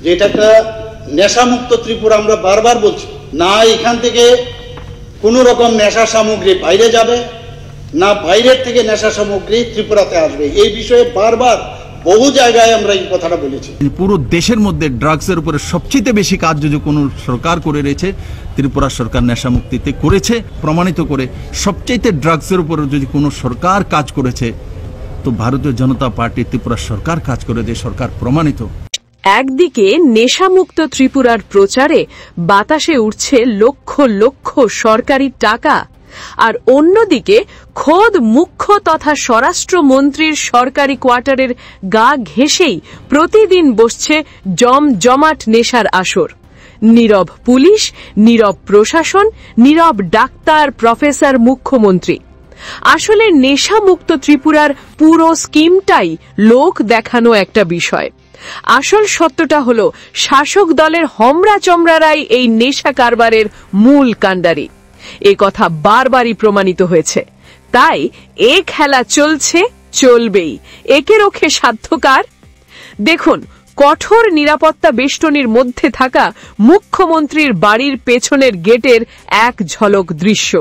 যে এটা একটা নেশামুক্ত ত্রিপুরা। আমরা বারবার বলছি, না এখান থেকে কোনো রকম নেশা সামগ্রী বাইরে যাবে, না বাইরের থেকে নেশা সামগ্রী ত্রিপুরাতে আসবে। এই বিষয়ে বারবার বহু জায়গায় আমরা এই কথাটা বলেছি। পুরো দেশের মধ্যে ড্রাগসের উপরে সবচেয়ে বেশি কাজ যদি কোনো সরকার করে রয়েছে, ত্রিপুরা সরকার নেশামুক্তিতে করেছে, প্রমাণিত করে। সবচেয়ে ড্রাগসের উপরে যদি কোনো সরকার কাজ করেছে, তো ভারতীয় জনতা পার্টি ত্রিপুরা সরকার কাজ করে, যে সরকার প্রমাণিত। একদিকে নেশামুক্ত ত্রিপুরার প্রচারে বাতাসে উঠছে লক্ষ লক্ষ সরকারি টাকা, আর অন্যদিকে খোদ মুখ্য তথা স্বরাষ্ট্রমন্ত্রীর সরকারি কোয়ার্টারের গা ঘেঁষেই প্রতিদিন বসছে জমজমাট নেশার আসর। নীরব পুলিশ, নীরব প্রশাসন, নীরব ডাক্তার, প্রফেসর, মুখ্যমন্ত্রী। আসলে নেশামুক্ত ত্রিপুরার পুরো স্কিমটাই লোক দেখানো একটা বিষয়। আসল সত্যটা হলো শাসক দলের হমরা চমড়ারাই এই নেশা কারবারের মূল কাণ্ডারি। এ কথা বারবারই প্রমাণিত হয়েছে। তাই এ খেলা চলছে, চলবেই। একে রোখে সাধ্যকার? দেখুন, কঠোর নিরাপত্তা বেষ্টনীর মধ্যে থাকা মুখ্যমন্ত্রীর বাড়ির পেছনের গেটের এক ঝলক দৃশ্য।